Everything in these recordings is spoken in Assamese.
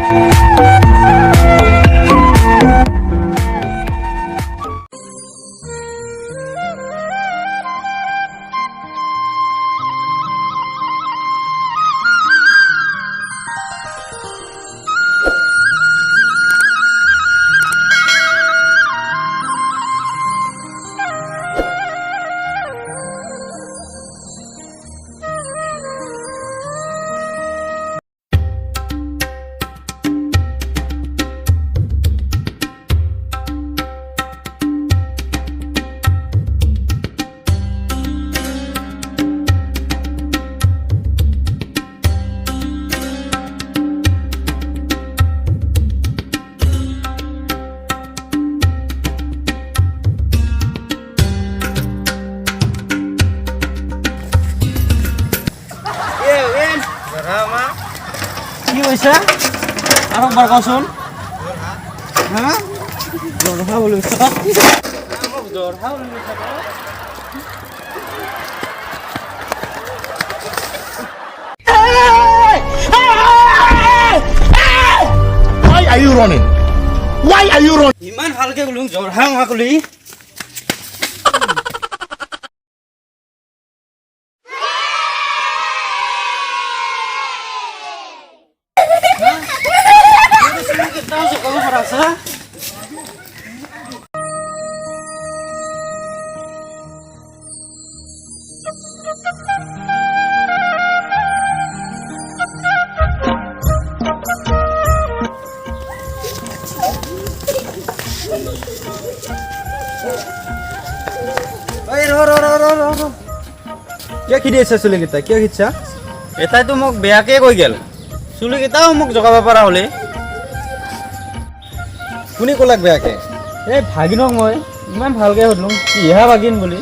কি হৈছে আৰু একবাৰ কচোন হা জৰহা বুলি জৰহা বুলি Why are you running? Why are you running? ইমান ভালকে কলো জৰহা মা কলি কিয় খিদি আছে চুলিকেইটা কিয় খিদছা এটাইতো মোক বেয়াকে কৈ গেল চুলিকেইটাও মোক জগাব পৰা হ'লে কোনে ক'লাক বেয়াকে এই ভাগিনক মই ইমান ভালকে সুধিলোঁ কিহা ভাগিন বুলি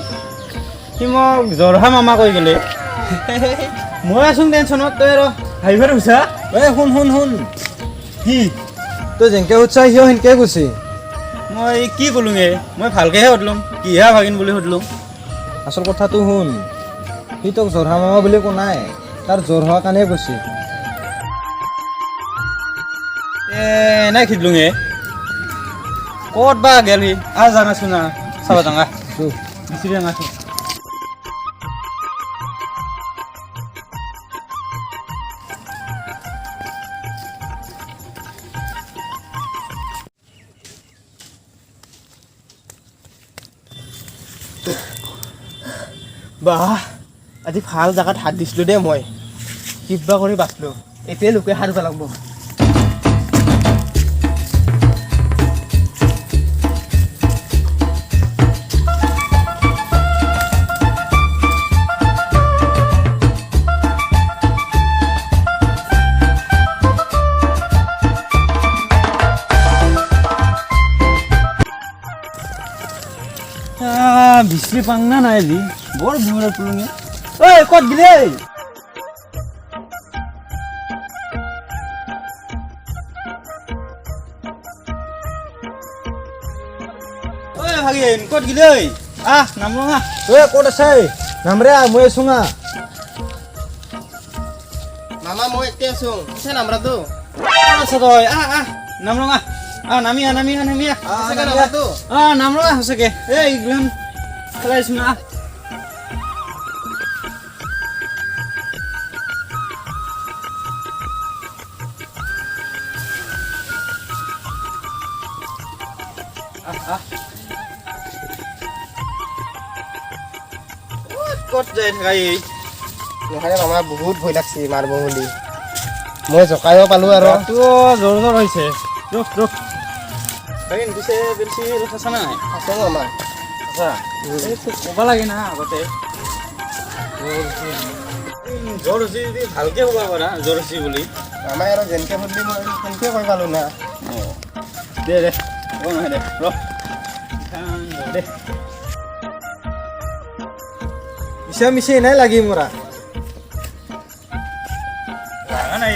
সি মোক জৰহা মামা কৈ গ'লে মই আছোং টেনশ্যনত তই আৰু ভাবিবাৰ হৈছা এই শুন কি তই যেনেকৈ সুধছা সিও সেনেকৈ কৈছে মই কি ক'লোঙে মই ভালকেহে সুধিলোঁ কিহা ভাগিন বুলি সুধিলোঁ আচল কথাটো শুন সি তোক জৰহা মামা বুলি কোৱা নাই তাৰ জ্বৰ হোৱাৰ কাৰণে কৈছে নাই খিদলোঙে ক'ত বা গেল সি জানাচোন না চাবা যাঙা বিচাৰি আঙাচোন বাহ আজি ভাল জেগাত হাত দিছিলোঁ দেই মই কিবা কৰি বাচলোঁ এতিয়া লোকে হাত পেলাব বিচাৰি পাং না নাই আজি বৰ ভুমৰা পুলুঙে ঐ ক'ত গিলে ঐ ভাগিন ক'ত গিলে নামলং ঐ ক'ত আছে নামৰে মই আছোঙ মামা মই এতিয়া আছোঁ আছে নাম্বাৰটো আছা তই নামলং নামি নাম্বাৰটো নামলং সঁচাকে এই এইগিলান খেলাইছোঁ না ক'ত যাই থাকা এই নহ'লে মামাৰ বহুত ভয় লাগছে মাৰিব বুলি মই জকাইও পালোঁ আৰু জ্বৰ হৈছে ৰখ ভাগিন পিছে বেছি ৰখাছা নাই আছে মামা আচ্ছা ক'ব লাগে না আগতে জ্বৰ হৈছে যদি ভালকে ক'ব পাৰা জ্বৰ হৈছে বুলি মামাই আৰু যেনেকৈ সুধিলি মই সেনেকৈ কৈ পালোঁ না দে নহয় দে দে মিছা মিছি নাই লাগি মৰা নাই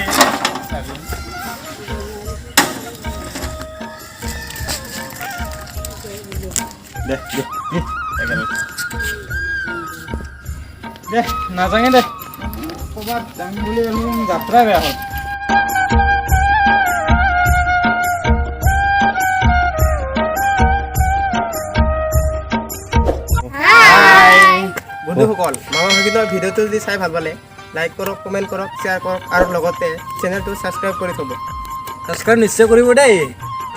দে নাযাঙে দে ক'ৰবাত যাম বুলি যাত্ৰা বেয়া হ'ল বন্ধুসকল মামা ভাগিনৰ ভিডিঅ'টো যদি চাই ভাল পালে লাইক কৰক কমেণ্ট কৰক শ্বেয়াৰ কৰক আৰু লগতে চেনেলটো ছাবস্ক্ৰাইব কৰি থ'ব ছাবস্ক্ৰাইব নিশ্চয় কৰিব দেই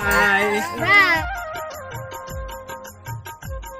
বাই বাই